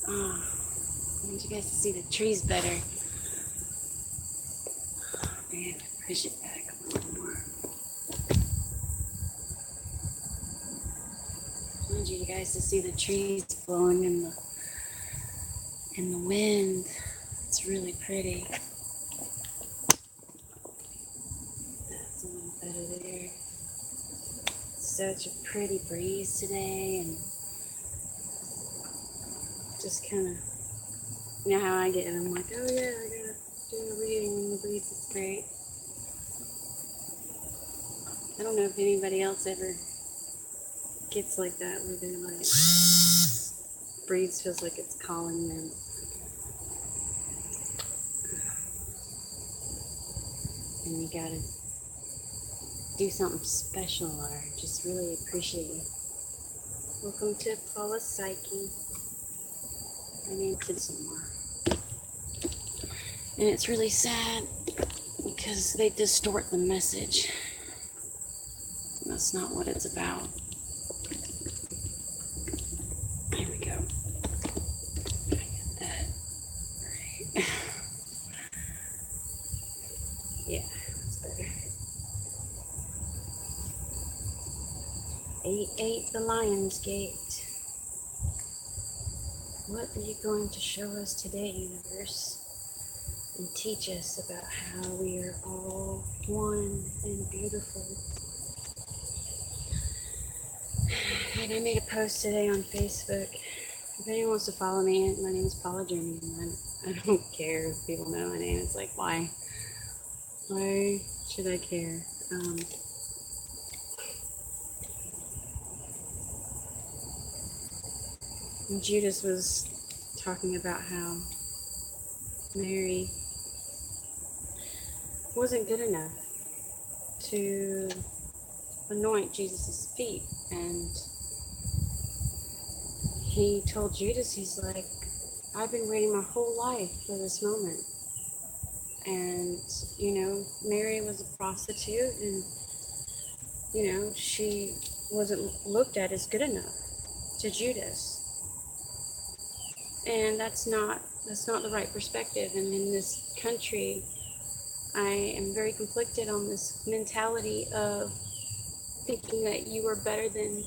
Oh, I want you guys to see the trees better. Man, push it back a little more. I want you guys to see the trees blowing in the wind. It's really pretty. That's a little better there. Such a pretty breeze today, and just kind of, you know how I get, and I'm like, oh yeah, I gotta do a reading when the breeze is great. I don't know if anybody else ever gets like that, where they're like, breeze feels like it's calling them. And you gotta do something special or just really appreciate it. Welcome to Paula's Psyche. I need to do some more. And it's really sad because they distort the message. That's not what it's about. Here we go. I get that. Right. Yeah, that's better. 8-8 the Lion's Gate. What are you going to show us today, universe? And teach us about how we are all one and beautiful. And I made a post today on Facebook. If anyone wants to follow me, my name is Paula Journey, and I don't care if people know my name. It's like, why? Why should I care? Judas was talking about how Mary wasn't good enough to anoint Jesus' feet, and he told Judas, he's like, I've been waiting my whole life for this moment. And, you know, Mary was a prostitute, and, you know, she wasn't looked at as good enough to Judas. And that's not the right perspective. And in this country, I am very conflicted on this mentality of thinking that you are better than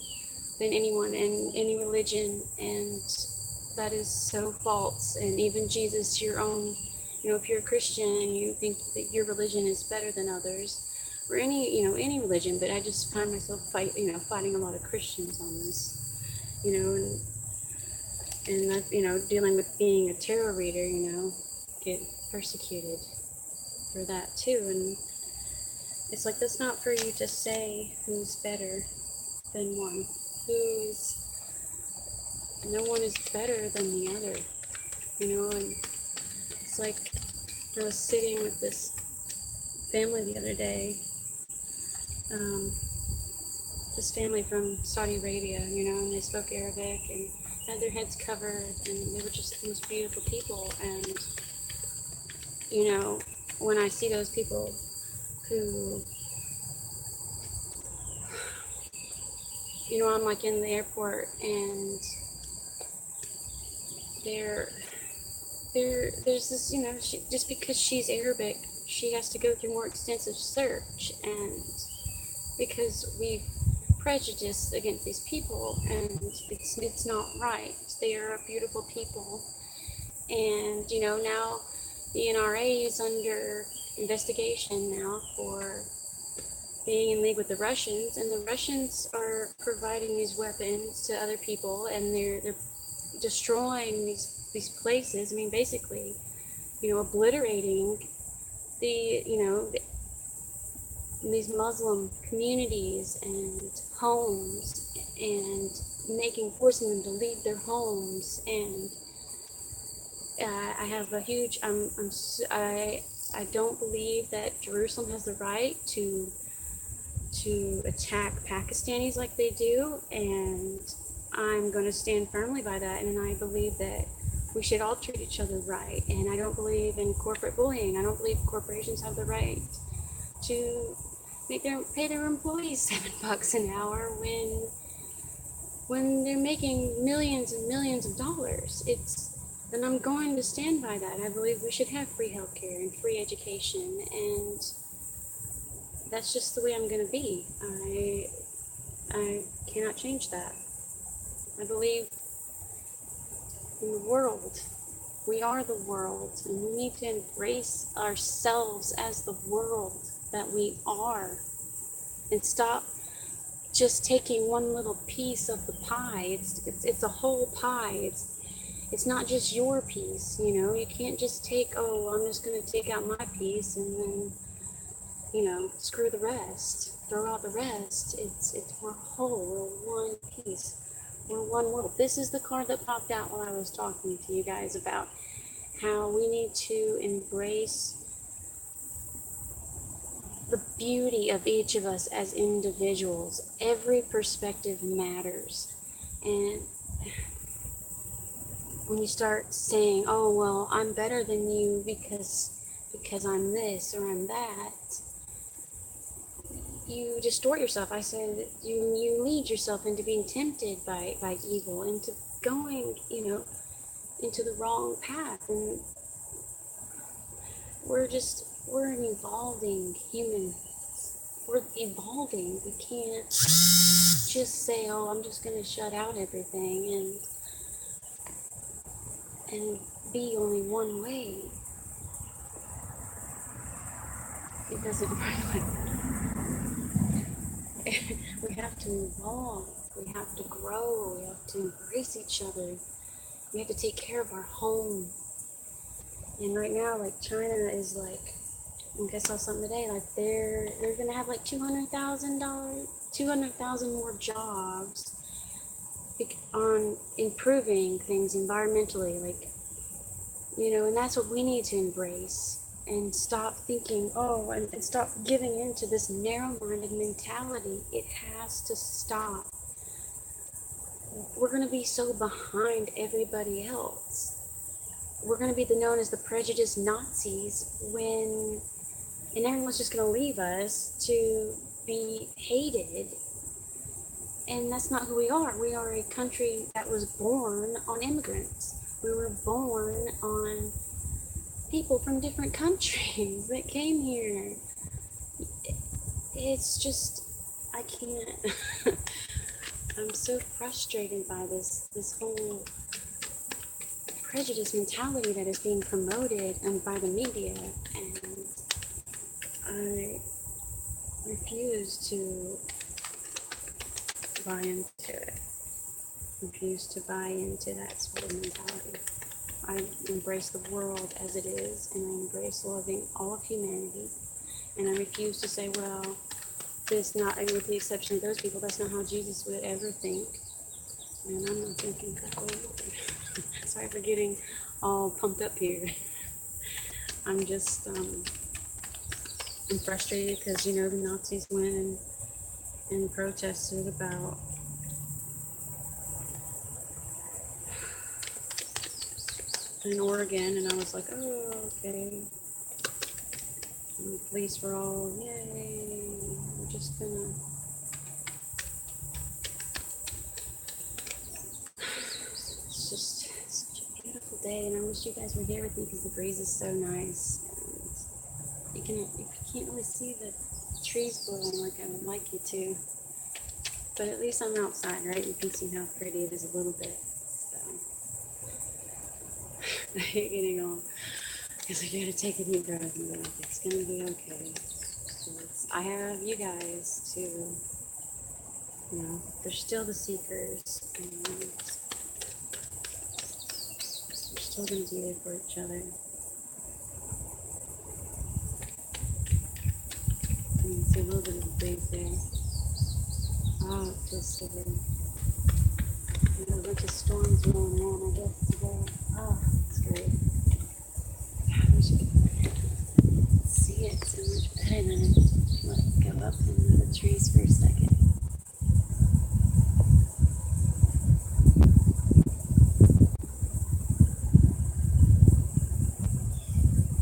anyone in any religion, and that is so false. And even Jesus, your own, you know, if you're a Christian and you think that your religion is better than others, or any, you know, any religion, but I just find myself fighting a lot of Christians on this, you know, and that, you know, dealing with being a tarot reader, you know, get persecuted for that too. And it's like, that's not for you to say who's better than one. No one is better than the other, you know. And it's like, I was sitting with this family the other day, this family from Saudi Arabia, you know, and they spoke Arabic and had their heads covered, and they were just the most beautiful people. And, you know, when I see those people who, you know, I'm like in the airport, and there's this, you know, just because she's Arabic, she has to go through more extensive search, and because we've prejudiced against these people, and it's not right. They are beautiful people, and, you know, now the NRA is under investigation now for being in league with the Russians, and the Russians are providing these weapons to other people, and they're destroying these places. I mean, basically, you know, obliterating these Muslim communities and homes, and forcing them to leave their homes. And I have a huge, I don't believe that Jerusalem has the right to attack Pakistanis like they do, and I'm going to stand firmly by that. And I believe that we should all treat each other right. And I don't believe in corporate bullying. I don't believe corporations have the right to pay their employees $7 an hour when when they're making millions and millions of dollars. And I'm going to stand by that. I believe we should have free healthcare and free education, and that's just the way I'm going to be. I cannot change that. I believe in the world. We are the world, and we need to embrace ourselves as the world that we are, and stop just taking one little piece of the pie. It's a whole pie. It's not just your piece, you know. You can't just take, oh, I'm just going to take out my piece and then, you know, screw the rest, throw out the rest. We're whole. We're one piece. We're one world. This is the card that popped out while I was talking to you guys about how we need to embrace the beauty of each of us as individuals. Every perspective matters. And when you start saying, oh, well, I'm better than you because I'm this or I'm that, you distort yourself. I said you lead yourself into being tempted by evil, into going, you know, into the wrong path. And we're an evolving human. We're evolving. We can't just say, oh, I'm just going to shut out everything and be only one way. It doesn't work like that. We have to evolve. We have to grow. We have to embrace each other. We have to take care of our home. And right now, like, China is like, I think I saw something today, like they're gonna have like $200,000 more jobs on improving things environmentally, like, you know. And that's what we need to embrace and stop thinking, oh, and stop giving into this narrow-minded mentality. It has to stop. We're gonna be so behind everybody else. We're gonna be known as the prejudiced Nazis and everyone's just going to leave us to be hated. And that's not who we are. We are a country that was born on immigrants. We were born on people from different countries that came here. It's just, I can't. I'm so frustrated by this whole prejudice mentality that is being promoted by the media, and I refuse to buy into it. Refuse to buy into that sort of mentality. I embrace the world as it is, and I embrace loving all of humanity. And I refuse to say, well, this not, with the exception of those people, that's not how Jesus would ever think. And I'm not thinking that way either. Sorry for getting all pumped up here. I'm just, I'm frustrated because, you know, the Nazis went and protested about in Oregon, and I was like, oh, okay. And the police were all, yay, we're just gonna. It's just such a beautiful day, and I wish you guys were here with me because the breeze is so nice. And you can't really see the trees blowing like I would like you to, but at least I'm outside, right? You can see how pretty it is a little bit. So I hate getting all, because I gotta take a deep breath and be like, it's gonna be okay. I have you guys to, you know, they're still the seekers, and we're still gonna be there for each other. You can see a little bit of the breeze there. Oh, it feels so good. There's a bunch of storms rolling on, I guess, today. Oh, it's great. I wish you could see it so much better than it. Let it go up into the trees for a second.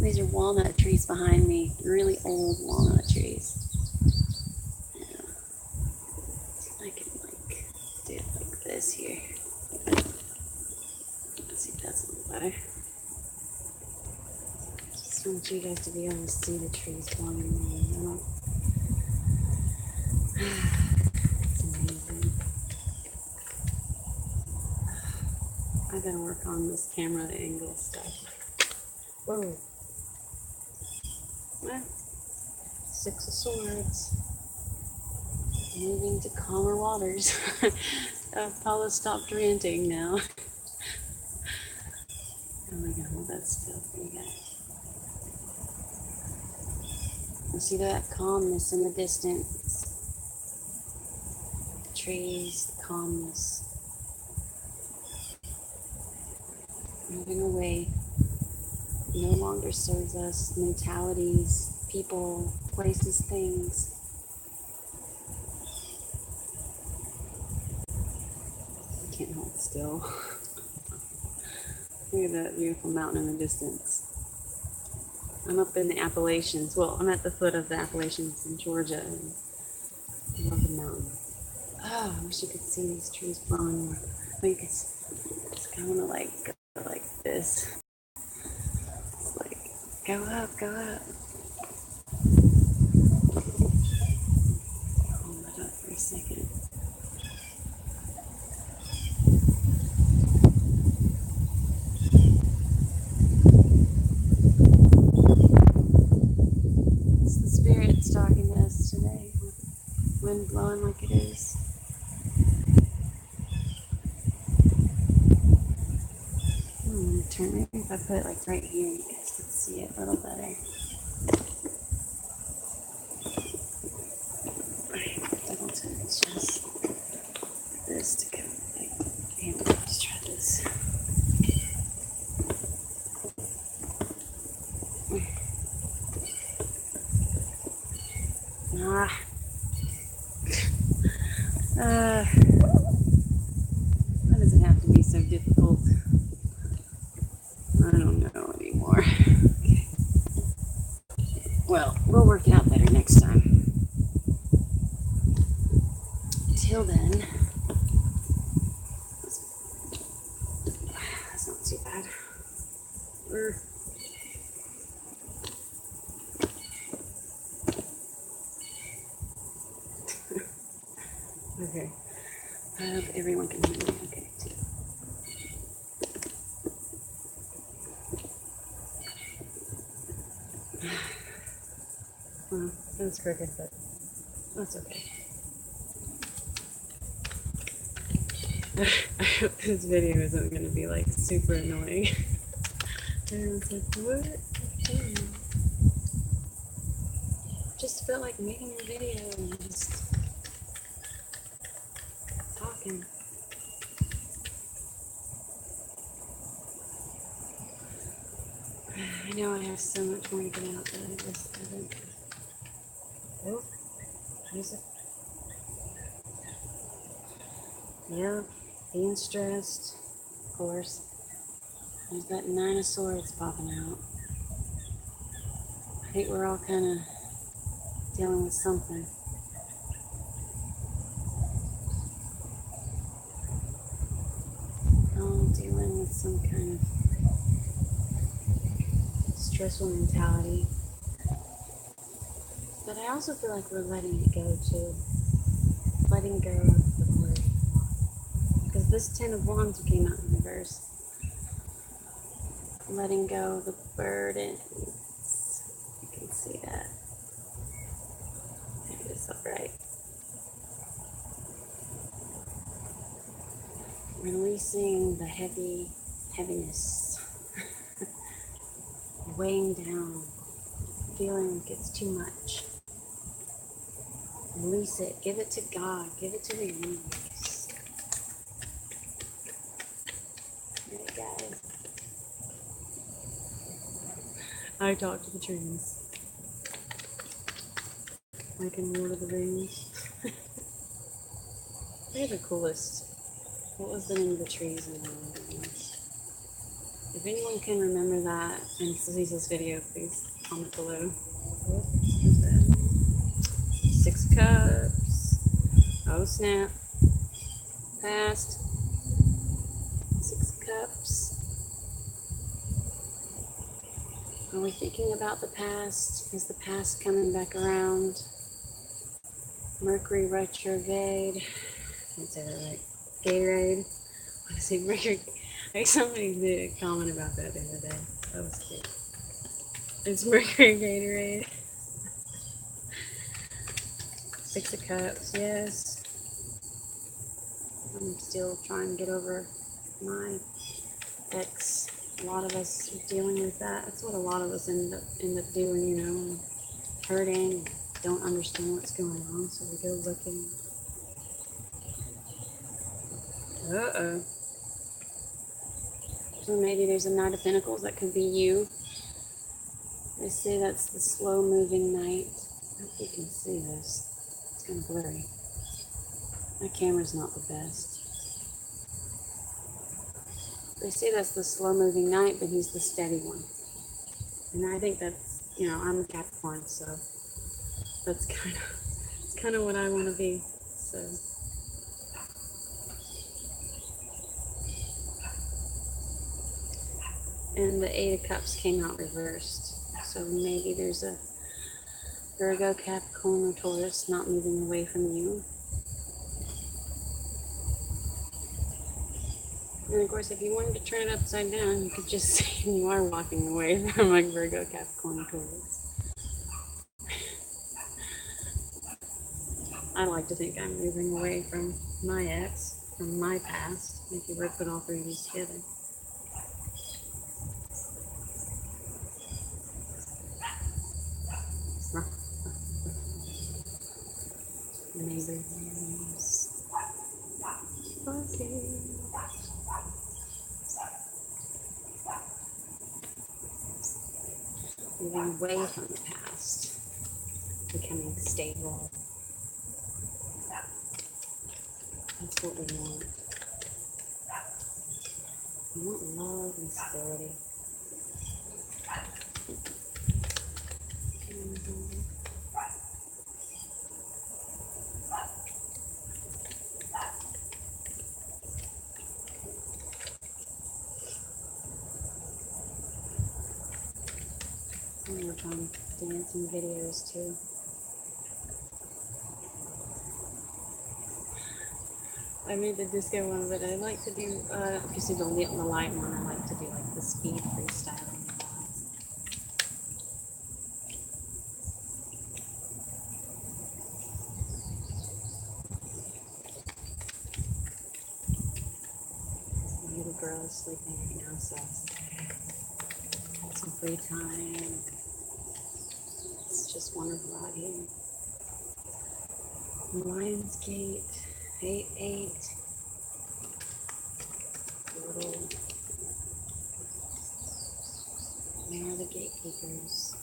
These are walnut trees behind me, really old walnut trees. Yeah. I can do it like see if that's a little better. Just want you guys to be able to see the trees blowing along. It's amazing. I gotta work on this camera angle stuff. Whoa. Well, Six of Swords. Moving to calmer waters. Paula stopped ranting now. I'm gonna hold that still for you guys. You see that calmness in the distance. The trees, the calmness. Moving away. No longer serves us. Mentalities, people, places, things. I can't hold still. Look at that beautiful mountain in the distance. I'm up in the Appalachians. Well, I'm at the foot of the Appalachians in Georgia. And I love the mountain. Oh, I wish you could see these trees blowing more. Like it's kind of like go like this. It's like go up, go up. Hold it up for a second. It's the Spirit talking to us today. Wind blowing like it is. Turn maybe if I put it like right here, you guys can see it a little better. Double turn, it's just this to go. Damn, let's try this. Why does it have to be so difficult? I don't know anymore. Okay. Well, we'll work it out better next time. Till then, that's not too bad. Okay. I hope everyone can hear me okay too. Well, that was crooked, but that's okay. I hope this video isn't going to be like super annoying. Everyone's like, what? Just felt like making a video and just talking. I know I have so much more to get out, but I just haven't. Oh, there's it. Yeah, being stressed, of course. There's that 9 of Swords popping out. I think we're all kind of dealing with something. All dealing with some kind of stressful mentality. But I also feel like we're letting it go too. Letting go of the worry. Because this 10 of Wands came out in reverse. Letting go of the burdens. You can see that. Maybe it's upright. Releasing the heaviness. Weighing down. Feeling like it's too much. Release it. Give it to God. Give it to the universe. Alright, guys. I talk to the trees. Like in Lord of the Rings. They're the coolest. What was the name of the trees in Lord of the Rings? If anyone can remember that and sees this video, please comment below. What is that? 6 of Cups. Oh snap. Passed. 6 of Cups. Are we thinking about the past? Is the past coming back around? Mercury retrograde. I can't say that right. Gatorade. I say Mercury. Like somebody did a comment about that the other day. That was cute. It's Mercury Gatorade. Six of Cups, yes. I'm still trying to get over my ex. A lot of us are dealing with that. That's what a lot of us end up doing, you know, hurting, don't understand what's going on, so we go looking. Uh-oh. So maybe there's a Knight of Pentacles. That could be you. They say that's the slow-moving knight. I hope you can see this. It's kind of blurry. My camera's not the best. They say that's the slow-moving knight, but he's the steady one. And I think that's, you know, I'm a Capricorn, so that's kind of what I want to be. So. And the Eight of Cups came out reversed. So maybe there's a Virgo, Capricorn, or Taurus not moving away from you. And of course, if you wanted to turn it upside down, you could just say you are walking away from like Virgo, Capricorn, or Taurus. I like to think I'm moving away from my ex, from my past. If you were to put all three of these together. Neighbors. Okay. Moving away from the past. Becoming stable. That's what we want. We want love and stability. And we're trying dancing videos too. I made the disco one, but I like to do, if you see the light one, I like to do like the speed freestyling. My little girl is sleeping right now, so I have some free time. It's just wonderful out here. Lionsgate, 8-8. Little. Where are the gatekeepers?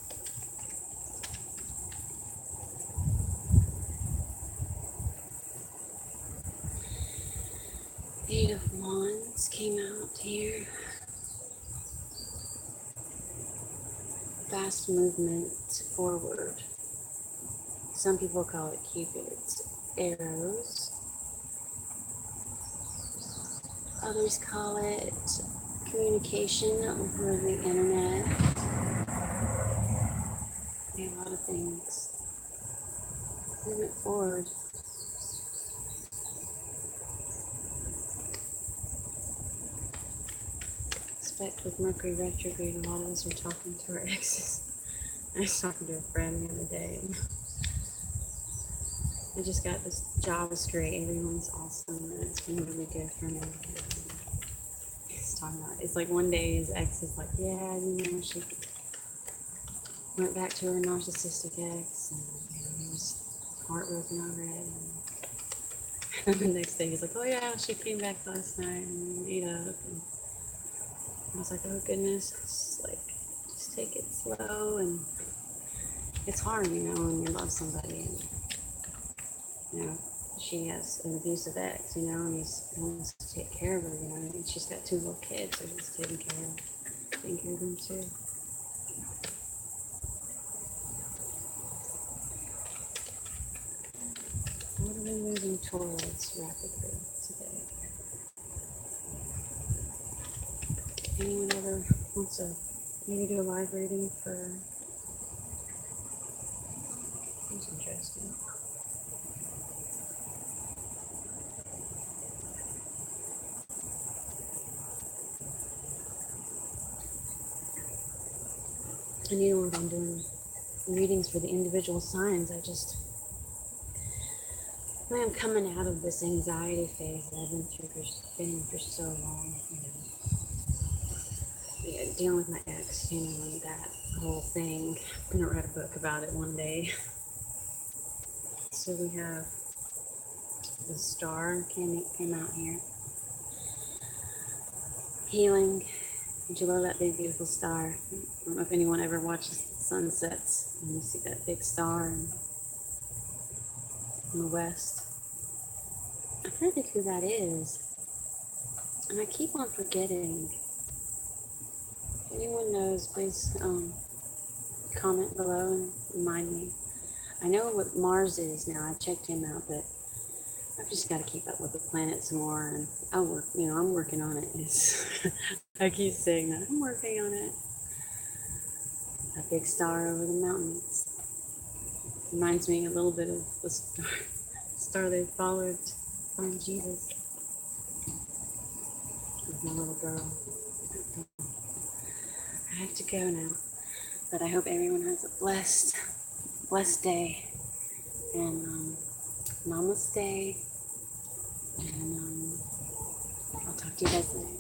Eight of Wands came out here. Fast movement forward. Some people call it Cupid's arrows. Others call it communication over the internet. A lot of things. Movement forward. Expect with Mercury retrograde, a lot of us are talking to our exes. I was talking to a friend the other day. I just got this job is great. Everyone's awesome. And it's been really good for me. He's talking about it's like one day his ex is like, yeah, you know, she went back to her narcissistic ex, and you know, he was heartbroken already. And the next day he's like, oh yeah, she came back last night and we ate up. And I was like, oh goodness, it's like just take it slow. And it's hard, you know, when you love somebody and you know, she has an abusive ex, you know, and he wants to take care of her, you know, and she's got 2 little kids, so he's taking care of them too. What are we moving towards rapidly today? Anyone ever wants a maybe do a live reading for. That's interesting. And you know what, I'm doing readings for the individual signs. I'm coming out of this anxiety phase that I've been in for so long, Yeah, dealing with my ex, and that whole thing. I'm gonna write a book about it one day. So we have the star came out here. Healing. Did you love that big beautiful star? I don't know if anyone ever watches sunsets and you see that big star in the west. I'm trying to think who that is. And I keep on forgetting. If anyone knows, please comment below and remind me. I know what Mars is now. I checked him out, but I've just got to keep up with the planet some more, and I'm working on it. I keep saying that. I'm working on it. That big star over the mountains reminds me a little bit of the star they followed to find Jesus with my little girl. I have to go now, but I hope everyone has a blessed day, and namaste, and I'll talk to you guys later.